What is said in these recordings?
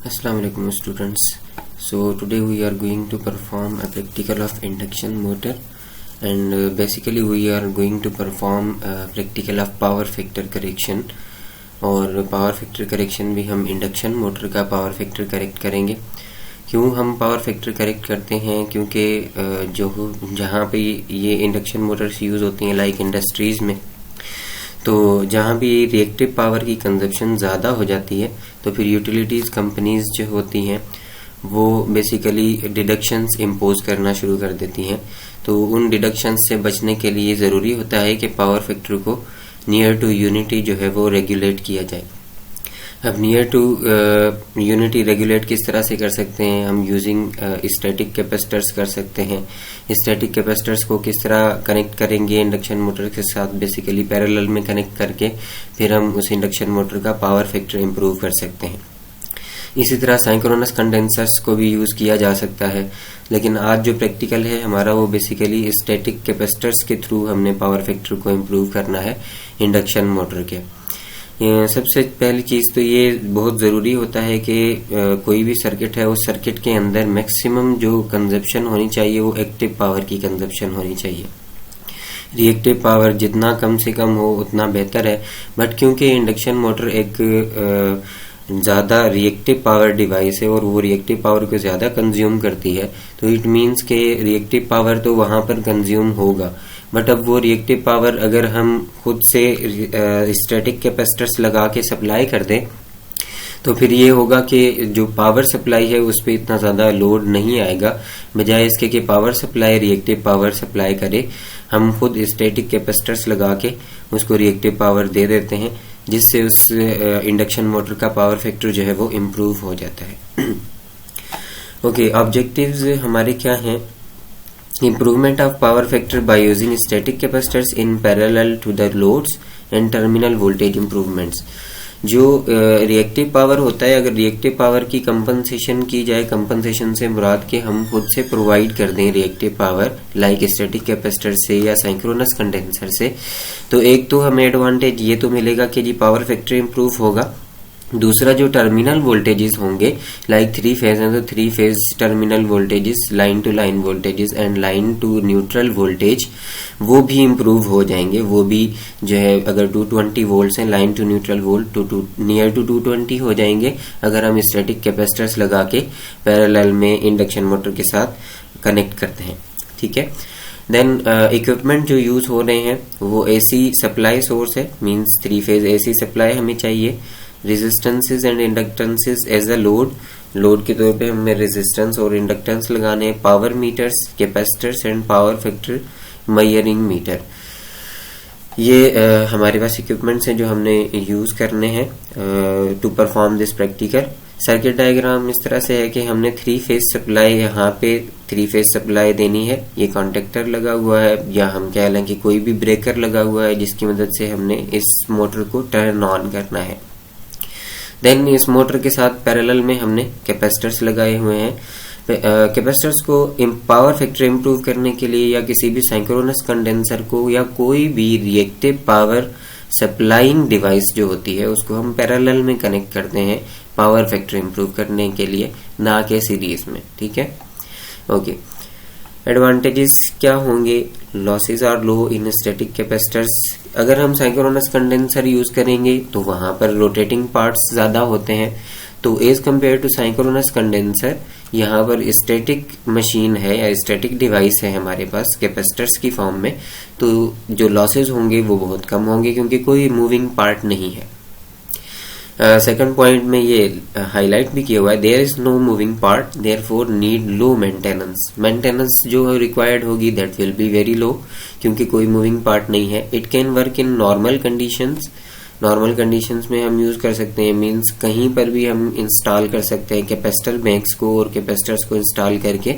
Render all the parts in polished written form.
Assalamu alaikum students. So today we are going to perform a practical of induction motor, and basically we are going to perform a practical of power factor correction. और power factor correction भी हम induction motor का power factor correct करेंगे। क्यों हम power factor correct करते हैं? क्योंकि जो जहाँ पे ये इंडक्शन मोटर्स यूज़ होती हैं लाइक इंडस्ट्रीज़ में, तो जहाँ भी रिएक्टिव पावर की कंजप्शन ज़्यादा हो जाती है तो फिर यूटिलिटीज़ कंपनीज जो होती हैं वो बेसिकली डिडक्शंस इम्पोज करना शुरू कर देती हैं। तो उन डिडक्शंस से बचने के लिए ज़रूरी होता है कि पावर फैक्टर को नियर टू यूनिटी जो है वो रेगुलेट किया जाए। अब नियर टू यूनिटी रेगुलेट किस तरह से कर सकते हैं? हम यूजिंग स्टैटिक कैपेसिटर्स कर सकते हैं। स्टैटिक कैपेसिटर्स को किस तरह कनेक्ट करेंगे इंडक्शन मोटर के साथ? बेसिकली पैरेलल में कनेक्ट करके फिर हम उस इंडक्शन मोटर का पावर फैक्टर इम्प्रूव कर सकते हैं। इसी तरह साइक्रोनस कंडेंसर्स को भी यूज़ किया जा सकता है, लेकिन आज जो प्रैक्टिकल है हमारा वो बेसिकली स्टैटिक कैपेसिटर्स के थ्रू हमने पावर फैक्टर को इम्प्रूव करना है इंडक्शन मोटर के। सबसे पहली चीज़ तो ये बहुत ज़रूरी होता है कि कोई भी सर्किट है उस सर्किट के अंदर मैक्सिमम जो कंजप्शन होनी चाहिए वो एक्टिव पावर की कंजप्शन होनी चाहिए। रिएक्टिव पावर जितना कम से कम हो उतना बेहतर है, बट क्योंकि इंडक्शन मोटर एक ज़्यादा रिएक्टिव पावर डिवाइस है और वो रिएक्टिव पावर को ज़्यादा कंज्यूम करती है, तो इट मीन्स के रिएक्टिव पावर तो वहाँ पर कंज्यूम होगा। बट अब वो रिएक्टिव पावर अगर हम खुद से स्टैटिक कैपेसिटर्स लगा के सप्लाई कर दें तो फिर ये होगा कि जो पावर सप्लाई है उस पर इतना ज़्यादा लोड नहीं आएगा। बजाय इसके कि power supply reactive power supply करे, हम खुद स्टैटिक कैपेसिटर्स लगा के उसको रिएक्टिव पावर दे देते हैं, जिससे उस इंडक्शन मोटर का पावर फैक्टर जो है वो इम्प्रूव हो जाता है। ओके, ऑब्जेक्टिव्स हमारे क्या हैं? Improvement of power factor by using static capacitors in parallel to the loads and terminal voltage improvements। जो रिएक्टिव पावर होता है, अगर रिएक्टिव पावर की कंपनसेशन की जाए, कंपनसेशन से मुराद के हम खुद से प्रोवाइड कर दें reactive power like static capacitor से या सिंक्रोनस कंडेंसर से, तो एक तो हमें एडवांटेज ये तो मिलेगा कि जी पावर फैक्टर इम्प्रूव होगा। दूसरा जो टर्मिनल वोल्टेजेस होंगे लाइक 3 फेज हैं तो 3 phase terminal voltages, line to line voltages and line to neutral voltage वो भी इम्प्रूव हो जाएंगे। वो भी जो है अगर 220 वोल्ट्स हैं line to neutral volt near to 220 हो जाएंगे अगर हम स्टैटिक कैपेसिटर्स लगा के पैरेलल में इंडक्शन मोटर के साथ कनेक्ट करते हैं। ठीक है, देन इक्विपमेंट जो यूज हो रहे हैं वो एसी सप्लाई सोर्स है, मींस 3 फेज एसी सप्लाई हमें चाहिए। Resistances and inductances as a load के तौर पे हमें रेजिस्टेंस और इंडक्टेंस लगाने हैं। Power meters, capacitors and power factor measuring meter, ये हमारे पास इक्विपमेंट्स हैं जो हमने यूज करने हैं to perform this practical. Circuit diagram इस तरह से है कि हमने 3 फेज सप्लाई, यहाँ पे 3 फेज सप्लाई देनी है। ये कॉन्टेक्टर लगा हुआ है या हम कह लें कि कोई भी ब्रेकर लगा हुआ है जिसकी मदद से हमने इस मोटर को टर्न ऑन करना है। देन इस मोटर के साथ पैरेलल में हमने कैपेसिटर्स लगाए हुए हैं। कैपेसिटर्स को पावर फैक्टर इम्प्रूव करने के लिए या किसी भी सिंक्रोनस कंडेंसर को या कोई भी रिएक्टिव पावर सप्लाइंग डिवाइस जो होती है उसको हम पैरेलल में कनेक्ट करते हैं पावर फैक्टर इम्प्रूव करने के लिए, ना कि सीरीज में। ठीक है, ओके। एडवांटेजेस क्या होंगे? Losses are low in static capacitors. अगर हम सिंक्रोनस कंडेंसर यूज करेंगे तो वहां पर रोटेटिंग पार्ट्स ज्यादा होते हैं, तो as compare to synchronous condenser यहाँ पर स्टैटिक मशीन है या स्टैटिक डिवाइस है हमारे पास कैपेसिटर्स की फॉर्म में, तो जो लॉसेज होंगे वो बहुत कम होंगे क्योंकि कोई मूविंग पार्ट नहीं है। सेकंड पॉइंट में ये हाईलाइट भी किया हुआ है, there is no moving part therefore need low maintenance जो रिक्वायर्ड होगी that will be very low क्योंकि कोई मूविंग पार्ट नहीं है। It can work in normal conditions में हम यूज कर सकते हैं, मींस कहीं पर भी हम इंस्टॉल कर सकते हैं कैपेसिटर बैंक्स को और कैपेसिटर्स को इंस्टॉल करके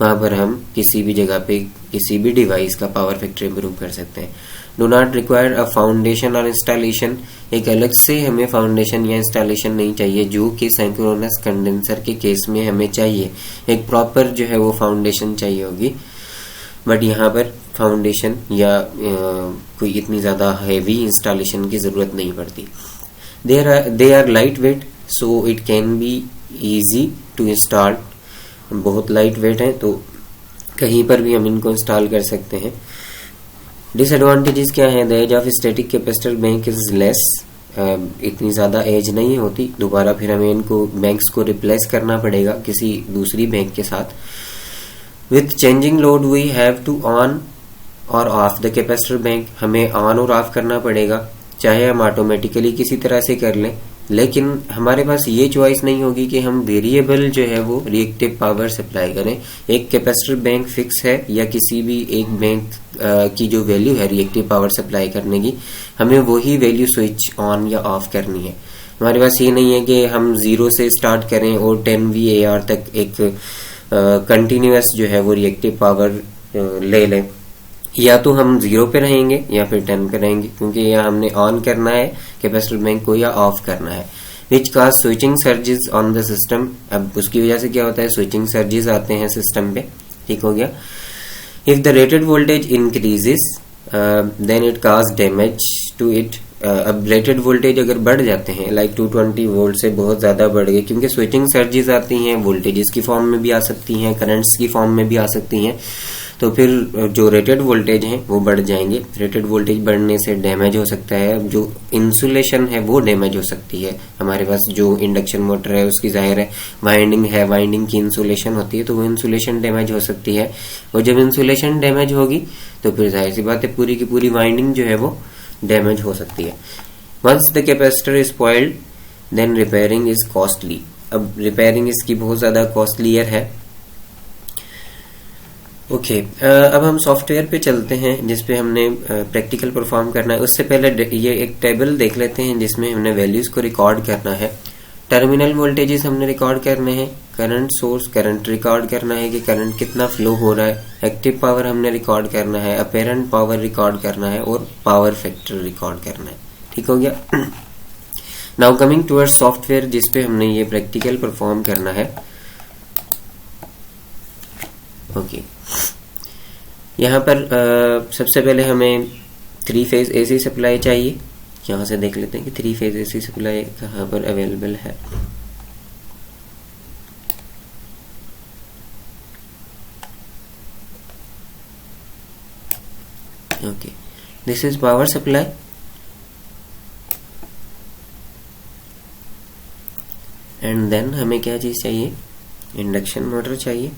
वहां पर हम किसी भी जगह पे किसी भी डिवाइस का पावर फैक्टर इम्प्रूव कर सकते हैं। Do not require a foundation और इंस्टॉलेशन, एक अलग से हमें फाउंडेशन या इंस्टॉलेशन नहीं चाहिए जो कि सिंक्रोनस कंडेंसर के केस में हमें चाहिए। एक प्रॉपर जो है वो फाउंडेशन चाहिए होगी, बट यहाँ पर फाउंडेशन या कोई इतनी ज्यादा हैवी इंस्टॉलेशन की जरूरत नहीं पड़ती। They are light weight so it can be easy to install, बहुत लाइट वेट है, तो कहीं पर भी हम इनको इंस्टॉल कर सकते हैं। डिसएडवांटेजेस क्या है? The age of static capacitor bank is less, इतनी ज़्यादा एज नहीं होती, दोबारा फिर हमें इनको बैंक्स को रिप्लेस करना पड़ेगा किसी दूसरी बैंक के साथ। With changing load we have to on और ऑफ द कैपेसिटर बैंक, हमें ऑन और ऑफ करना पड़ेगा, चाहे हम ऑटोमेटिकली किसी तरह से कर लें, लेकिन हमारे पास ये चॉइस नहीं होगी कि हम वेरिएबल जो है वो रिएक्टिव पावर सप्लाई करें। एक कैपेसिटर बैंक फिक्स है या किसी भी एक बैंक की जो वैल्यू है रिएक्टिव पावर सप्लाई करने की, हमें वही वैल्यू स्विच ऑन या ऑफ करनी है। हमारे पास ये नहीं है कि हम 0 से स्टार्ट करें और 10 VAR तक एक कंटिन्यूअस जो है वो रिएक्टिव पावर ले लें। या तो हम 0 पे रहेंगे या फिर 10 पे रहेंगे, क्योंकि या हमने ऑन करना है कैपेसिटर बैंक को या ऑफ करना है। Which cause switching surges on the system, अब उसकी वजह से क्या होता है, स्विचिंग सर्जेस आते हैं सिस्टम पे। ठीक हो गया। If the rated voltage increases then it cause damage to it, अब रेटेड वोल्टेज अगर बढ़ जाते हैं लाइक 220 वोल्ट से बहुत ज्यादा बढ़ गए, क्योंकि स्विचिंग सर्जेस आती हैं, वोल्टेजेस की फॉर्म में भी आ सकती हैं, करंट्स की फॉर्म में भी आ सकती हैं, तो फिर जो रेटेड वोल्टेज हैं वो बढ़ जाएंगे। रेटेड वोल्टेज बढ़ने से डैमेज हो सकता है, जो इंसुलेशन है वो डैमेज हो सकती है। हमारे पास जो इंडक्शन मोटर है उसकी जाहिर है वाइंडिंग है, वाइंडिंग की इंसुलेशन होती है, तो वो इंसुलेशन डैमेज हो सकती है, और जब इंसुलेशन डैमेज होगी तो फिर जाहिर सी बात है पूरी की पूरी वाइंडिंग जो है वो डैमेज हो सकती है। Once the capacitor is spoiled then repairing is costly, अब रिपेयरिंग इसकी बहुत ज्यादा कॉस्टलियर है। ओके, अब हम सॉफ्टवेयर पे चलते हैं जिसपे हमने प्रैक्टिकल परफॉर्म करना है। उससे पहले ये एक टेबल देख लेते हैं जिसमें हमने वैल्यूज को रिकॉर्ड करना है। टर्मिनल वोल्टेजेस हमने रिकॉर्ड करने हैं, करंट सोर्स करंट रिकॉर्ड करना है कि करंट कितना फ्लो हो रहा है, एक्टिव पावर हमने रिकॉर्ड करना है, अपेरेंट पावर रिकॉर्ड करना है, और पावर फैक्टर रिकॉर्ड करना है। ठीक हो गया। नाउ कमिंग टुवर्ड्स सॉफ्टवेयर जिसपे हमने ये प्रैक्टिकल परफॉर्म करना है। ओके, यहाँ पर सबसे पहले हमें 3 फेज AC सप्लाई चाहिए। यहाँ से देख लेते हैं कि 3 फेज AC सप्लाई कहाँ पर अवेलेबल है। Okay, this is power supply, and then हमें क्या चीज चाहिए, इंडक्शन मोटर चाहिए।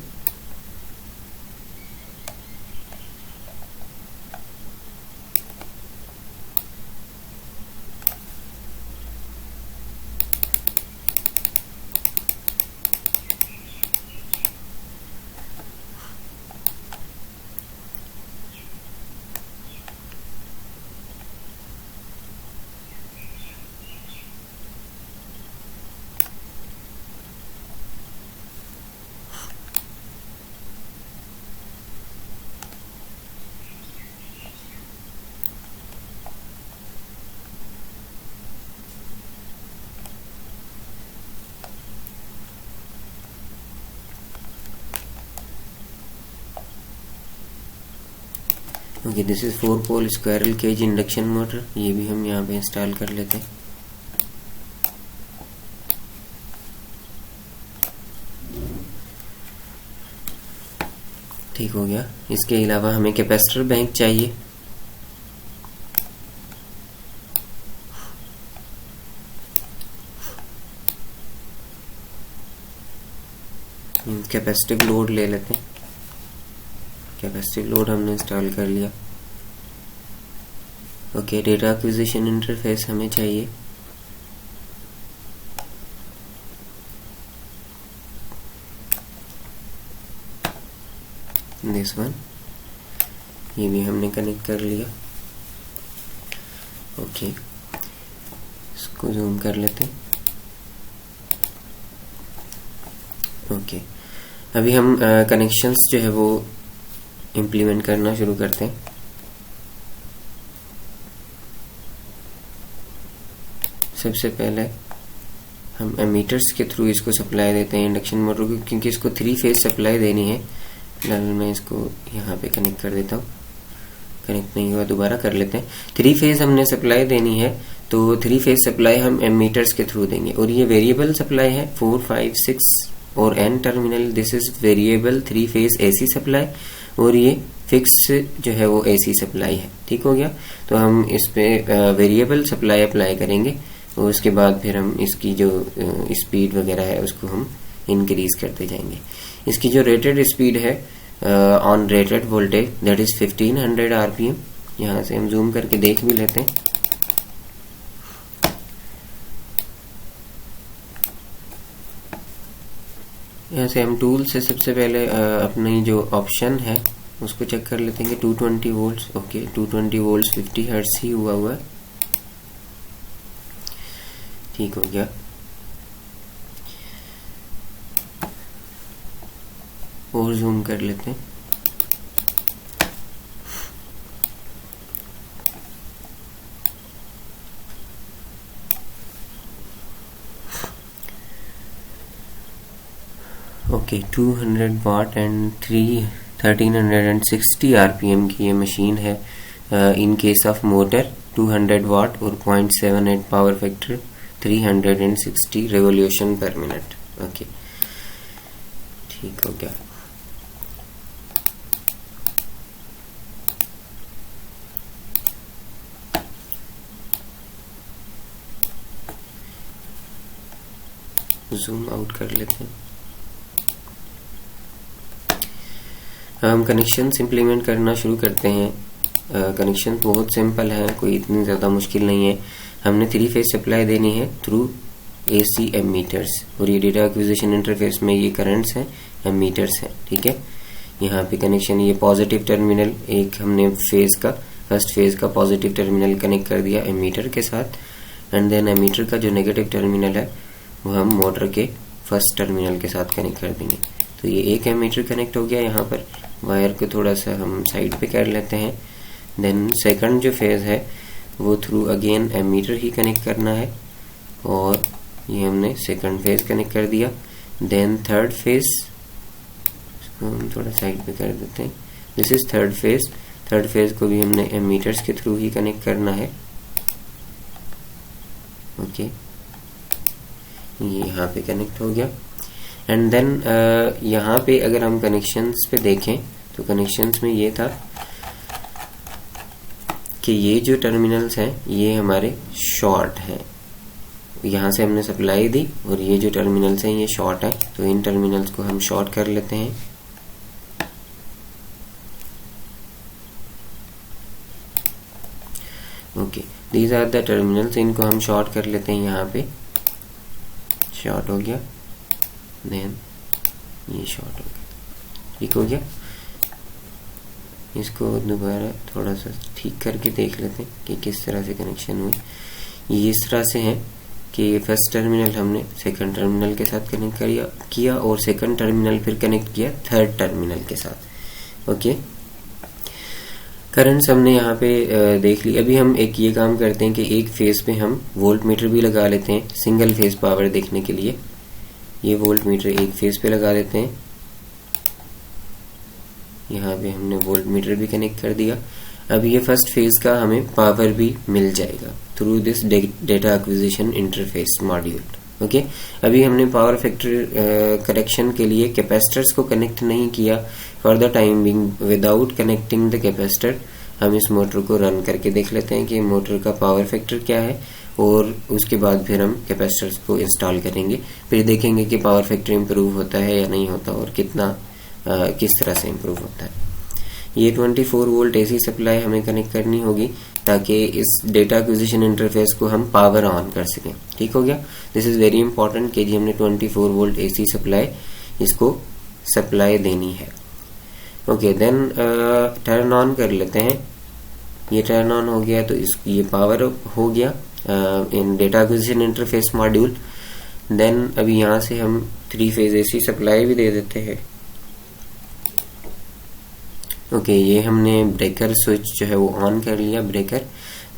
Okay, this is 4 pole squirrel cage induction motor, ये भी हम यहाँ पे इंस्टॉल कर लेते हैं। ठीक हो गया। इसके अलावा हमें कैपेसिटर बैंक चाहिए। कैपेसिटिव लोड ले लेते हैं। कैपेसिटिव लोड हमने इंस्टॉल कर लिया। ओके, डेटा एक्विजिशन इंटरफेस हमें चाहिए। दिस वन, ये भी हमने कनेक्ट कर लिया। ओके, इसको जूम कर लेते हैं। ओके, अभी हम कनेक्शंस जो है वो इम्प्लीमेंट करना शुरू करते हैं। सबसे पहले हम एमीटर्स के थ्रू इसको सप्लाई देते हैं इंडक्शन मोटर को, क्योंकि इसको 3 फेज सप्लाई देनी है। फिलहाल मैं इसको यहाँ पे कनेक्ट कर देता हूँ। कनेक्ट नहीं हुआ, दोबारा कर लेते हैं। 3 फेज हमने सप्लाई देनी है, तो 3 फेज सप्लाई हम एमीटर्स के थ्रू देंगे, और ये वेरिएबल सप्लाई है 4, 5, 6 और n terminal. This is variable 3 phase AC supply, और ये फिक्स जो है वो एसी सप्लाई है। ठीक हो गया। तो हम इस पे वेरिएबल सप्लाई अप्लाई करेंगे, और उसके बाद फिर हम इसकी जो स्पीड वगैरह है उसको हम इंक्रीज करते जाएंगे। इसकी जो रेटेड स्पीड है on rated voltage that is 1500 RPM. यहाँ से हम जूम करके देख भी लेते हैं। यहाँ से हम टूल से सबसे पहले अपनी जो ऑप्शन है उसको चेक कर लेते हैं कि 220 वोल्ट्स। ओके, 220 वोल्ट्स 50 हर्ट्ज ही हुआ है। ठीक हो गया। और जूम कर लेते हैं। ओके, 200 वाट एंड 1360 आरपीएम की ये मशीन है। इन केस ऑफ मोटर 200 वाट और 0.78 पावर फैक्टर, 360 रेवोल्यूशन पर मिनट। ओके, ठीक हो गया। जूम आउट कर लेते हैं। हम कनेक्शन इम्प्लीमेंट करना शुरू करते हैं। कनेक्शन बहुत सिंपल है, कोई इतनी ज़्यादा मुश्किल नहीं है। हमने 3 फेज सप्लाई देनी है थ्रू एसी एमीटर्स, और ये डेटा एक्विजिशन इंटरफेस में ये करंट्स हैं, एमीटर्स हैं। ठीक है। यहाँ पे कनेक्शन, ये पॉजिटिव टर्मिनल एक हमने फेज का, फर्स्ट फेज का पॉजिटिव टर्मिनल कनेक्ट कर दिया एमीटर के साथ, एंड देन एमीटर का जो नेगेटिव टर्मिनल है वो हम मोटर के फर्स्ट टर्मिनल के साथ कनेक्ट कर देंगे। तो ये एक एमीटर कनेक्ट हो गया। यहाँ पर वायर को थोड़ा सा हम साइड पे कर लेते हैं। देन सेकंड जो फेज है वो थ्रू अगेन एमीटर ही कनेक्ट करना है, और ये हमने सेकंड फेज कनेक्ट कर दिया। देन थर्ड फेज, इसको हम थोड़ा साइड पे कर देते हैं। This is third phase. Third phase को भी हमने एमीटर्स के थ्रू ही कनेक्ट करना है। ओके, ये यहाँ पे कनेक्ट हो गया। एंड देन यहाँ पे अगर हम कनेक्शंस पे देखें तो कनेक्शंस में ये था कि ये जो टर्मिनल्स हैं ये हमारे शॉर्ट हैं। यहाँ से हमने सप्लाई दी और ये जो टर्मिनल्स हैं ये शॉर्ट हैं, तो इन टर्मिनल्स को हम शॉर्ट कर लेते हैं। Okay, these are the terminals, इनको हम शॉर्ट कर लेते हैं। यहाँ पे शॉर्ट हो गया, देन ये शॉर्ट हो गया। ठीक हो गया। इसको दोबारा थोड़ा सा ठीक करके देख लेते हैं कि किस तरह से कनेक्शन हुई। ये इस तरह से है कि फर्स्ट टर्मिनल हमने सेकंड टर्मिनल के साथ कनेक्ट किया और सेकंड टर्मिनल फिर कनेक्ट किया थर्ड टर्मिनल के साथ। ओके, करंट्स हमने यहाँ पे देख ली। अभी हम एक ये काम करते हैं कि एक फेज पे हम वोल्ट मीटर भी लगा लेते हैं सिंगल फेज पावर देखने के लिए। ये वोल्ट मीटर एक फेज पे लगा देते हैं। यहाँ पे हमने वोल्ट मीटर भी कनेक्ट कर दिया। अब ये फर्स्ट फेज का हमें पावर भी मिल जाएगा through this data acquisition interface module. Okay, अभी हमने पावर फैक्टर करेक्शन के लिए कैपेसिटर्स को कनेक्ट नहीं किया। For the time being without connecting the capacitor हम इस मोटर को रन करके देख लेते हैं कि मोटर का पावर फैक्टर क्या है, और उसके बाद फिर हम कैपेसिटर्स को इंस्टॉल करेंगे। फिर देखेंगे कि पावर फैक्टर इम्प्रूव होता है या नहीं होता, और कितना किस तरह से इम्प्रूव होता है। ये 24 वोल्ट एसी सप्लाई हमें कनेक्ट करनी होगी ताकि इस डेटा एक्विजिशन इंटरफेस को हम पावर ऑन कर सकें। ठीक हो गया। दिस इज वेरी इंपॉर्टेंट कि जी हमने 24 वोल्ट एसी सप्लाई इसको सप्लाई देनी है। ओके, देन टर्न ऑन कर लेते हैं। ये टर्न ऑन हो गया तो ये पावर हो गया in data acquisition interface module. Then अभी यहाँ से हम 3 फेज एसी सप्लाई भी दे देते हैं। ओके, ये हमने ब्रेकर स्विच जो है वो ऑन कर लिया, ब्रेकर।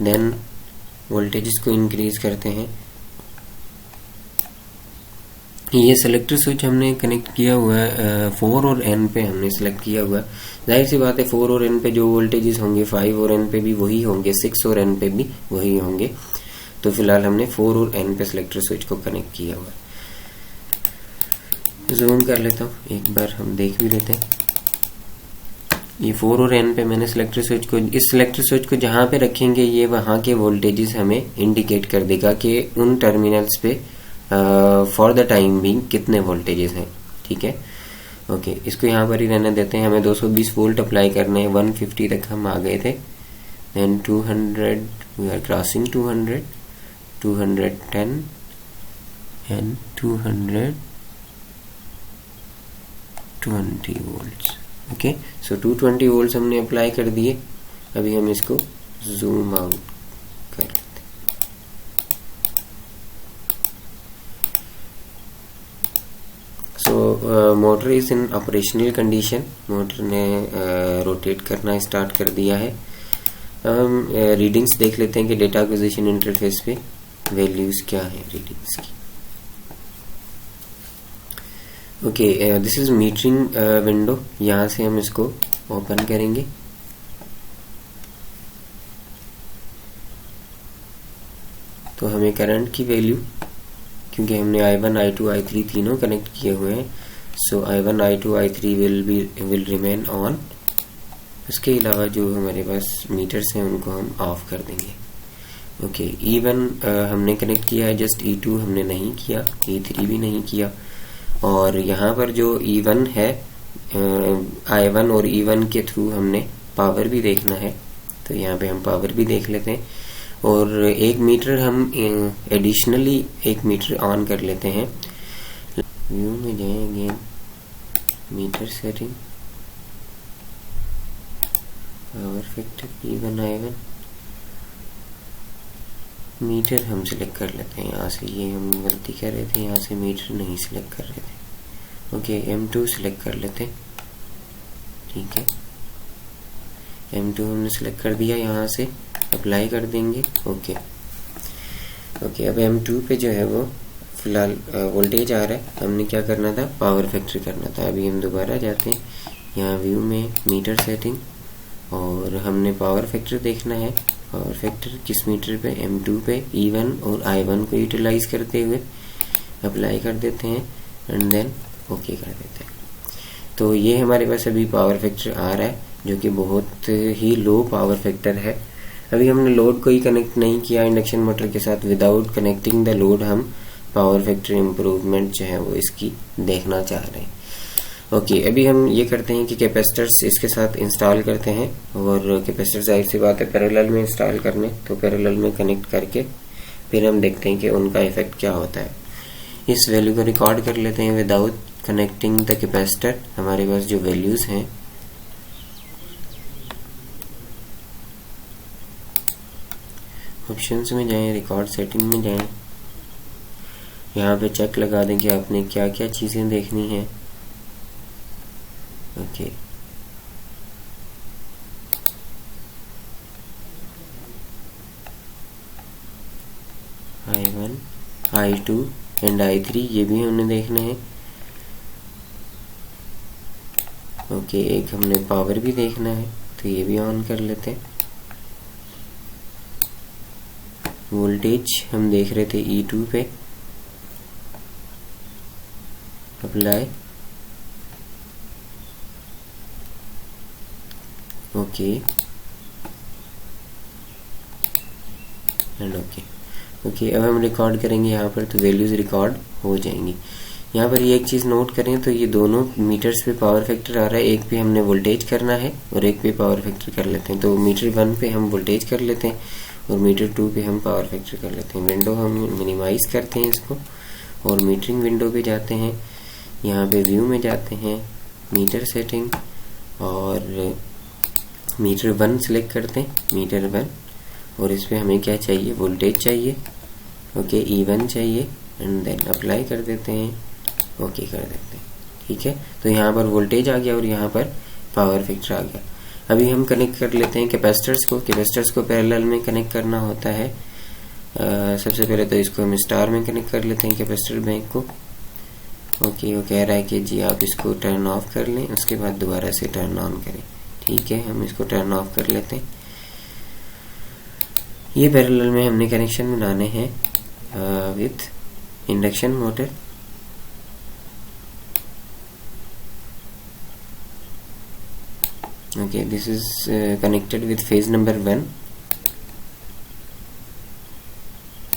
देन वोल्टेज को इंक्रीज करते हैं। ये सेलेक्टर स्विच हमने कनेक्ट किया हुआ है 4 और N पे हमने सेलेक्ट किया हुआ है। जाहिर सी बात है 4 और N पे जो वोल्टेजेस होंगे 5 और N पे भी वही होंगे, 6 और N पे भी वही होंगे। तो फिलहाल हमने 4 और N पे सिलेक्टर स्विच को कनेक्ट किया हुआ है। जूम कर लेता हूँ, एक बार हम देख भी लेते हैं। ये 4 और N पे मैंने सिलेक्टर स्विच को, इस सिलेक्टर स्विच को जहाँ पे रखेंगे ये वहाँ के वोल्टेजेस हमें इंडिकेट कर देगा कि उन टर्मिनल्स पे फॉर द टाइम बीइंग कितने वोल्टेजेस हैं। ठीक है, ओके, इसको यहाँ पर ही रहने देते हैं। हमें 220 वोल्ट अप्लाई करने हैं। 150 तक हम आ गए थे, then 200 we are crossing 200, 210 and 220 volts. Okay, so 220 volts हमने अप्लाई कर दिए। अभी हम इसको जूम आउट कर लेते हैं। सो motor is in operational condition. Motor ने रोटेट करना स्टार्ट कर दिया है। हम रीडिंग्स देख लेते हैं कि डेटा एक्विजिशन इंटरफेस पे वैल्यूज क्या है रीडिंग्स की। Okay, this is metering window. यहाँ से हम इसको ओपन करेंगे। तो हमें करंट की वैल्यू, क्योंकि हमने I1, I2, I3 तीनों कनेक्ट किए हुए हैं, सो I1, I2, I3 will remain on. उसके अलावा जो हमारे पास मीटर्स हैं उनको हम ऑफ कर देंगे। ओके, E1 हमने कनेक्ट किया है, जस्ट E2 हमने नहीं किया, E3 भी नहीं किया। और यहाँ पर जो E1 है, I1 और E1 के थ्रू हमने पावर भी देखना है, तो यहाँ पे हम पावर भी देख लेते हैं। और एक मीटर हम एडिशनली एक मीटर ऑन कर लेते हैं। व्यू में जाएंगे, meter setting, power factor E1 I1, meter हम सिलेक्ट कर लेते हैं। यहाँ से ये हम गलती कर रहे थे, यहाँ से मीटर नहीं सिलेक्ट कर रहे थे। ओके, M2 सिलेक्ट कर लेते हैं। ठीक है, M2 हमने सिलेक्ट कर दिया, यहाँ से अप्लाई कर देंगे। ओके, अब M2 पे जो है वो फिलहाल वोल्टेज आ रहा है। हमने क्या करना था, पावर फैक्टर करना था। अभी हम दोबारा जाते हैं, यहाँ व्यू में मीटर सेटिंग, और हमने पावर फैक्टर देखना है। पावर फैक्टर किस मीटर पे, M2 पे E1 और I1 को यूटिलाइज करते हुए अप्लाई कर देते हैं एंड देन ओके कर देते हैं। तो ये हमारे पास अभी पावर फैक्टर आ रहा है, जो कि बहुत ही लो पावर फैक्टर है। अभी हमने लोड को ही कनेक्ट नहीं किया इंडक्शन मोटर के साथ। विदाउट कनेक्टिंग द लोड हम पावर फैक्टर इम्प्रूवमेंट जो है वो इसकी देखना चाह रहे हैं। ओके, अभी हम ये करते हैं कि कैपेसिटर्स इसके साथ इंस्टॉल करते हैं, और कैपेसिटर जाहिर सी बात है पैरेलल में इंस्टॉल करने, तो पैरेलल में कनेक्ट करके फिर हम देखते हैं कि उनका इफेक्ट क्या होता है। इस वैल्यू को रिकॉर्ड कर लेते हैं विदाउट कनेक्टिंग द कैपेसिटर। हमारे पास जो वैल्यूज हैं, ऑप्शंस में जाएं, रिकॉर्ड सेटिंग में जाएं, यहाँ पे चेक लगा दें कि आपने क्या क्या चीजें देखनी है। Okay, I1, I2 and I3 ये भी हमने देखना है। ओके, एक हमने पावर भी देखना है, तो ये भी ऑन कर लेते हैं। वोल्टेज हम देख रहे थे E2 पे, अप्लाई। ओके एंड ओके, अब हम रिकॉर्ड करेंगे यहाँ पर, तो वैल्यूज रिकॉर्ड हो जाएंगी। यहाँ पर ये एक चीज नोट करें, तो ये दोनों मीटर्स पे पावर फैक्टर आ रहा है। एक पे हमने वोल्टेज करना है और एक पे पावर फैक्टर कर लेते हैं। तो मीटर 1 पे हम वोल्टेज कर लेते हैं और मीटर 2 पे हम पावर फैक्टर कर लेते हैं। विंडो हम मिनिमाइज करते हैं इसको, और मीटरिंग विंडो पे जाते हैं। यहाँ पे व्यू में जाते हैं, मीटर सेटिंग, और मीटर 1 सिलेक्ट करते हैं, मीटर 1, और इस पे हमें क्या चाहिए, वोल्टेज चाहिए। ओके, E1 चाहिए एंड देन अप्लाई कर देते हैं, ओके कर देते हैं। ठीक है, तो यहाँ पर वोल्टेज आ गया और यहाँ पर पावर फैक्टर आ गया। अभी हम कनेक्ट कर लेते हैं कैपेसिटर्स को। कैपेसिटर्स को पैरेलल में कनेक्ट करना होता है। सबसे पहले तो इसको हम स्टार में कनेक्ट कर लेते हैं कैपेसिटर बैंक को। ओके, वो कह रहा है कि जी आप इसको टर्न ऑफ कर लें, उसके बाद दोबारा से टर्न ऑन करें। ठीक है, हम इसको टर्न ऑफ कर लेते हैं। ये पैरेलल में हमने कनेक्शन बनाने हैं with induction motor. Okay, this is connected with phase number 1.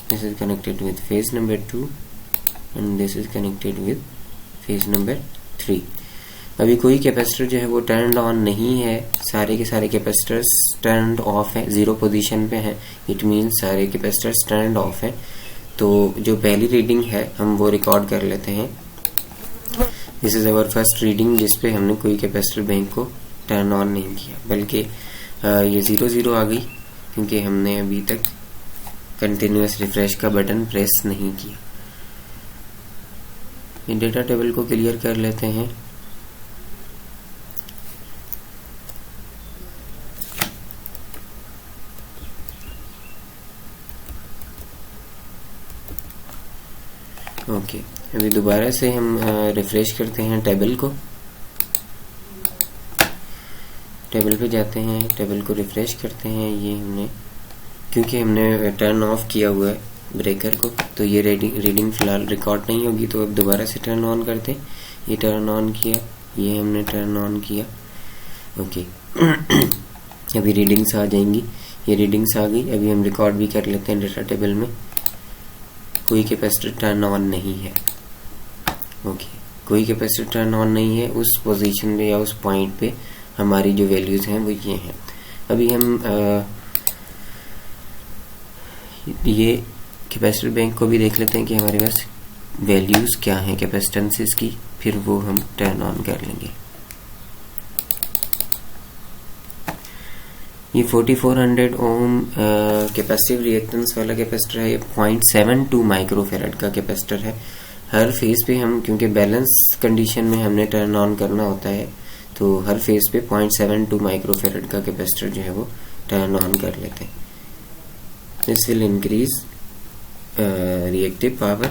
This is connected with phase number 2 and this is connected with phase number 3. अभी कोई कैपेसिटर जो है वो टर्न ऑन नहीं है, सारे के सारे कैपेसिटर्स टर्न ऑफ है, जीरो पोजीशन पे है। इट मीन्स सारे कैपेसिटर्स टर्न ऑफ है। तो जो पहली रीडिंग है हम वो रिकॉर्ड कर लेते हैं। This is our first reading जिसपे हमने कोई कैपेसिटर बैंक को टर्न ऑन नहीं किया, बल्कि ये 0 आ गई क्योंकि हमने अभी तक कंटिन्यूअस रिफ्रेश का बटन प्रेस नहीं किया। ये डेटा टेबल को क्लियर कर लेते हैं। ओके, अभी दोबारा से हम रिफ्रेश करते हैं टेबल को। टेबल पे जाते हैं, टेबल को रिफ्रेश करते हैं। ये हमने क्योंकि हमने टर्न ऑफ किया हुआ है ब्रेकर को, तो ये रीडिंग फिलहाल रिकॉर्ड नहीं होगी। तो अब दोबारा से टर्न ऑन करते हैं। ये टर्न ऑन किया, ये हमने टर्न ऑन किया। ओके अभी रीडिंग्स आ जाएंगी। ये रीडिंग्स आ गई। अभी हम रिकॉर्ड भी कर लेते हैं डेटा टेबल में। कोई कैपेसिटर टर्न ऑन नहीं है। ओके, कोई कैपेसिटर टर्न ऑन नहीं है। उस पोजीशन पे या उस पॉइंट पे हमारी जो वैल्यूज हैं वो ये हैं। अभी हम ये कैपेसिटर बैंक को भी देख लेते हैं कि हमारे पास वैल्यूज क्या हैं कैपेसिटेंसेस की, फिर वो हम टर्न ऑन कर लेंगे। ये 4400 ओम कैपेसिटिव रिएक्टेंस वाला कैपेसिटर है। ये 0.72 माइक्रोफेरेड का कैपेसिटर है। हर फेज पे हम, क्योंकि बैलेंस कंडीशन में हमने टर्न ऑन करना होता है, तो हर फेज पे 0.72 माइक्रोफेरेड का कैपेसिटर जो है वो टर्न ऑन कर लेते हैं। This will increase reactive power.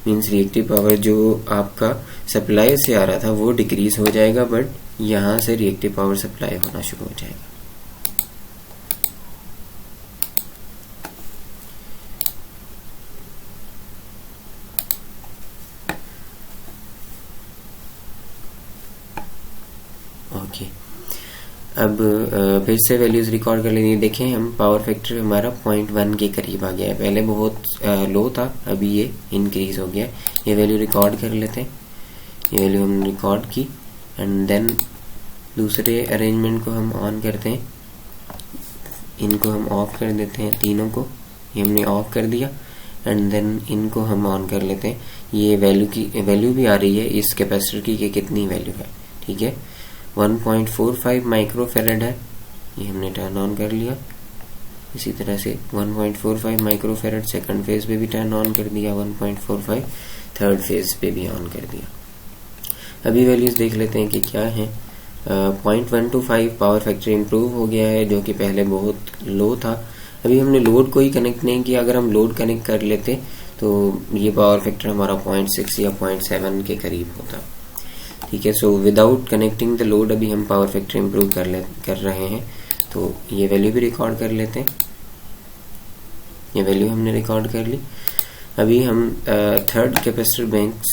Means reactive power जो आपका सप्लाई से आ रहा था वो डिक्रीज हो जाएगा, बट यहाँ से रिएक्टिव पावर सप्लाई होना शुरू हो जाएगा। ओके, अब फिर से वैल्यूज रिकॉर्ड कर लेंगे। देखें हम पावर फैक्टर हमारा 0.1 के करीब आ गया है। पहले बहुत लो था, अभी ये इंक्रीज हो गया है। ये वैल्यू रिकॉर्ड कर लेते हैं। ये वैल्यू हमने रिकॉर्ड की एंड देन दूसरे अरेंजमेंट को हम ऑन करते हैं। इनको हम ऑफ कर देते हैं, तीनों को ये हमने ऑफ कर दिया एंड देन इनको हम ऑन कर लेते हैं। ये वैल्यू भी आ रही है इस कैपेसिटर की कि कितनी वैल्यू है। ठीक है, 1.45 माइक्रोफेरेड है। ये हमने टर्न ऑन कर लिया। इसी तरह से 1.45 माइक्रोफेरेड सेकंड फेज पे भी टर्न ऑन कर दिया, 1.45 थर्ड फेज पे भी ऑन कर दिया। अभी वैल्यूज देख लेते हैं कि क्या है। 0.125 पावर फैक्टर इंप्रूव हो गया है, जो कि पहले बहुत लो था। अभी हमने लोड कोई कनेक्ट नहीं किया। अगर हम लोड कनेक्ट कर लेते तो ये पावर फैक्टर हमारा 0.6 या 0.7 के करीब होता। ठीक है, so without connecting the load अभी हम पावर फैक्टर इंप्रूव कर रहे हैं। तो ये वैल्यू भी रिकॉर्ड कर लेते हैं। ये वैल्यू हमने रिकॉर्ड कर ली। अभी हम थर्ड कैपेसिटर बैंक्स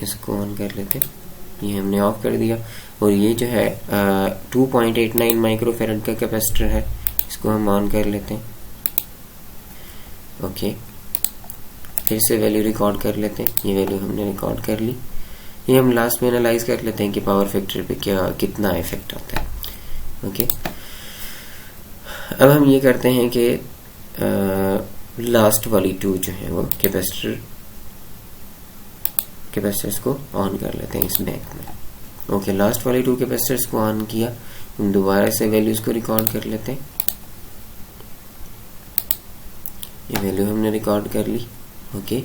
इसको ऑन कर लेते हैं। ये हमने ऑफ कर दिया। और ये जो है 2.89 माइक्रोफेरेड का कैपेसिटर है, इसको हम ऑन कर लेते हैं। ओके, फिर से वैल्यू रिकॉर्ड कर लेते हैं। ये वैल्यू हमने रिकॉर्ड कर ली। ये हम लास्ट में एनालाइज कर लेते हैं कि पावर फैक्टर पे कितना इफेक्ट आता है। ओके, अब हम ये करते हैं कि लास्ट वाली टू जो है वो कैपेसिटर्स को ऑन कर लेते हैं इस बैंक में। ओके, लास्ट वाली टू कैपेसिटर्स को ऑन किया। दोबारा से वैल्यूज को रिकॉर्ड कर लेते हैं। ये वैल्यू हमने रिकॉर्ड कर ली। Okay,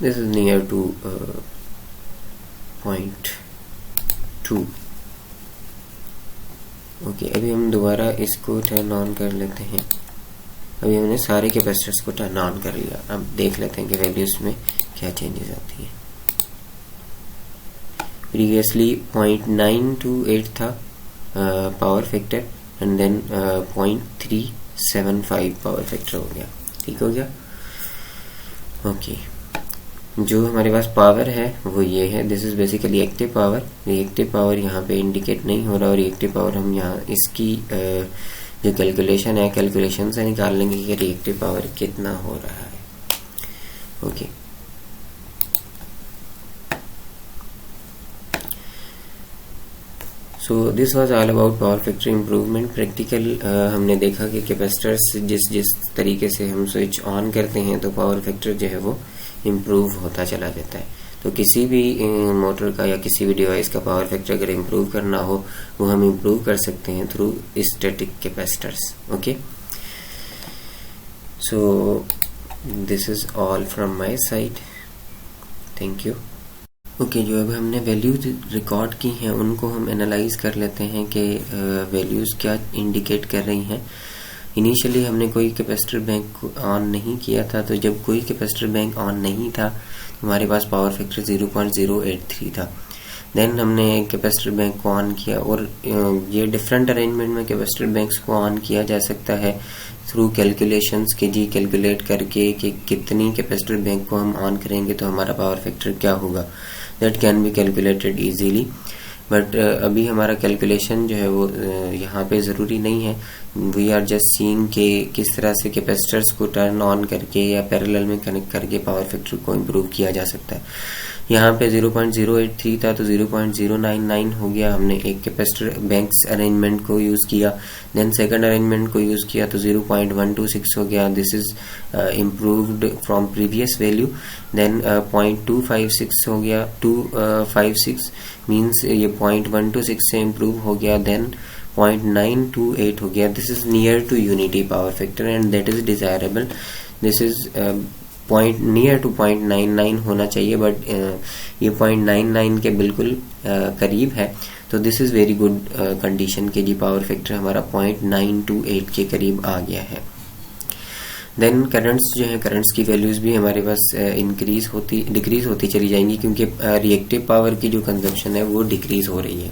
this is near to 0.2। Okay, अभी हम दोबारा इसको टर्न ऑन कर लेते हैं। अभी हमने सारे कैपेसिटर्स को टर्न ऑन कर लिया। अब देख लेते हैं कि वैल्यूज में क्या चेंजेस आती है। प्रीवियसली 0.928 था power factor and then 0.375 power factor हो गया। ठीक हो गया। ओके, जो हमारे पास पावर है वो ये है, this is basically active power. Reactive power यहाँ पे इंडिकेट नहीं हो रहा, और रिएक्टिव पावर हम यहाँ इसकी जो कैलकुलेशन है, कैलकुलेशन से निकाल लेंगे कि रिएक्टिव पावर कितना हो रहा है। Okay, so this was all about power factor improvement. Practical हमने देखा कि कैपेसिटर्स जिस तरीके से हम स्विच ऑन करते हैं तो पावर फैक्टर जो है वो इम्प्रूव होता चला जाता है। तो किसी भी मोटर का या किसी भी डिवाइस का पावर फैक्टर अगर इम्प्रूव करना हो वो हम इम्प्रूव कर सकते हैं through static capacitors. Okay, so this is all from my side, thank you. Okay, जो अब हमने वैल्यूज रिकॉर्ड की हैं उनको हम एनालाइज कर लेते हैं कि वैल्यूज क्या इंडिकेट कर रही हैं। इनिशियली हमने कोई कैपेसिटर बैंक ऑन नहीं किया था, तो जब कोई कैपेसिटर बैंक ऑन नहीं था हमारे पास पावर फैक्टर 0.083 था। देन हमने कैपेसिटर बैंक को ऑन किया, और ये डिफरेंट अरेंजमेंट में कैपेसिटर बैंक्स को ऑन किया जा सकता है थ्रू कैलकुलेशंस के जी, कैलकुलेट करके कि कितनी कैपेसिटर बैंक को हम ऑन करेंगे तो हमारा पावर फैक्टर क्या होगा। That can be calculated easily, but अभी हमारा कैलकुलेशन जो है वो यहाँ पे ज़रूरी नहीं है। वी आर जस्ट सीइंग कि किस तरह से कैपेसिटर्स को टर्न ऑन करके या पैरेलल में कनेक्ट करके पावर फैक्टर को इम्प्रूव किया जा सकता है। यहाँ पे 0.083 था तो 0.099 हो गया। हमने एक कैपेसिटर बैंक्स अरेंजमेंट को यूज़ किया, देन सेकंड अरेंजमेंट को यूज़ किया तो 0.126 हो गया। This is improved from previous value. Then 0.256 हो गया, 256 मीन्स ये 0.126 से इम्प्रूव हो गया। देन 0.928 हो गया। This is near to unity power factor and that is desirable. This is near to 0.99 होना चाहिए, बट ये 0.99 के बिल्कुल करीब है। तो this is very good condition के जी पावर फैक्टर हमारा 0.928 के करीब आ गया है। देन करंट्स जो है, करंट्स की वैल्यूज भी हमारे पास डिक्रीज होती चली जाएंगी, क्योंकि रिएक्टिव पावर की जो कंजप्शन है वो डिक्रीज हो रही है।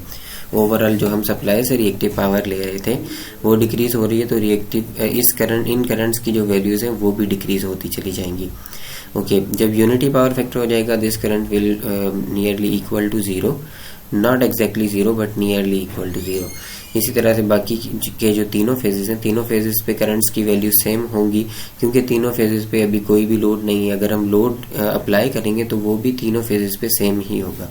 ओवरऑल जो हम सप्लाई से रिएक्टिव पावर ले रहे थे वो डिक्रीज हो रही है, तो रिएक्टिव इन करंट्स की जो वैल्यूज हैं वो भी डिक्रीज होती चली जाएंगी। ओके, जब यूनिटी पावर फैक्टर हो जाएगा this current will nearly equal to zero, not exactly zero but nearly equal to zero. इसी तरह से बाकी के जो तीनों फेजेस हैं, तीनों फेजेस पे करंट्स की वैल्यू सेम होंगी, क्योंकि तीनों फेजेस पे अभी कोई भी लोड नहीं है। अगर हम लोड अप्लाई करेंगे तो वो भी तीनों फेजेस पे सेम ही होगा।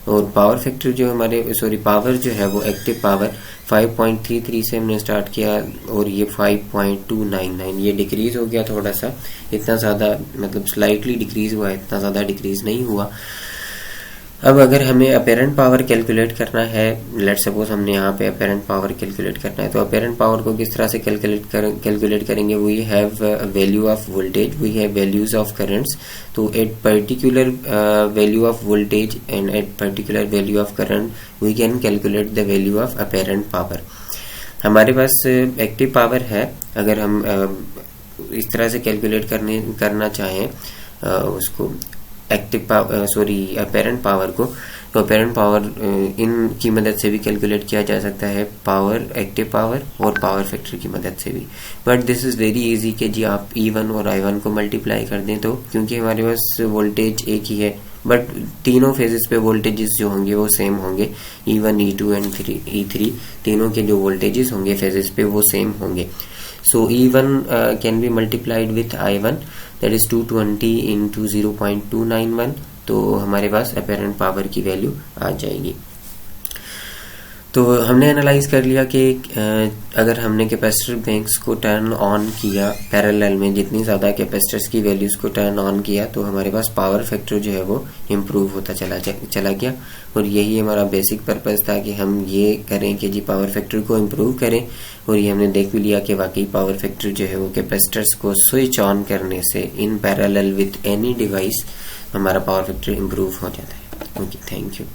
और पावर फैक्टर जो पावर जो है वो एक्टिव पावर 5.33 से हमने स्टार्ट किया और ये 5.299, ये डिक्रीज हो गया थोड़ा सा, इतना ज़्यादा मतलब स्लाइटली डिक्रीज हुआ है, इतना ज़्यादा डिक्रीज नहीं हुआ। अब अगर हमें अपेरेंट पावर कैलकुलेट करना है, लेट सपोज हमने यहाँ पे अपेरेंट पावर कैलकुलेट करना है, तो अपेरेंट पावर को किस तरह से कैलकुलेट करेंगे। We have value of voltage, we have values of currents. तो at particular value of voltage and at particular value of current we can calculate the value of apparent power. हमारे पास active power है, अगर हम इस तरह से calculate करना चाहें उसको अपेरेंट पावर को, तो अपेरेंट पावर इनकी मदद से भी कैलकुलेट किया जा सकता है, पावर, एक्टिव पावर और पावर फैक्टर की मदद से भी। But this is very easy कि जी आप E1 और I1 को मल्टीप्लाई कर दें, तो क्योंकि हमारे पास वोल्टेज एक ही है बट तीनों फेजेस पे वोल्टेजेस जो होंगे वो सेम होंगे, E1, E2 एंड E3 तीनों के जो वोल्टेजेस होंगे फेजेस पे वो सेम होंगे। सो E1 can be multiplied with I1, that is 220 into 0.291, तो हमारे पास अपेरेंट पावर की वैल्यू आ जाएगी। तो हमने एनालाइज कर लिया कि अगर हमने कैपेसिटर बैंक्स को टर्न ऑन किया पैरेलल में, जितनी ज़्यादा कैपेसिटर्स की वैल्यूज़ को टर्न ऑन किया तो हमारे पास पावर फैक्टर जो है वो इम्प्रूव होता चला गया। और यही हमारा बेसिक पर्पस था कि हम ये करें कि जी पावर फैक्टर को इम्प्रूव करें, और ये हमने देख भी लिया कि वाकई पावर फैक्टर जो है वो कैपेसिटर्स को स्विच ऑन करने से in parallel with any device हमारा पावर फैक्टर इम्प्रूव हो जाता है। Okay, thank you.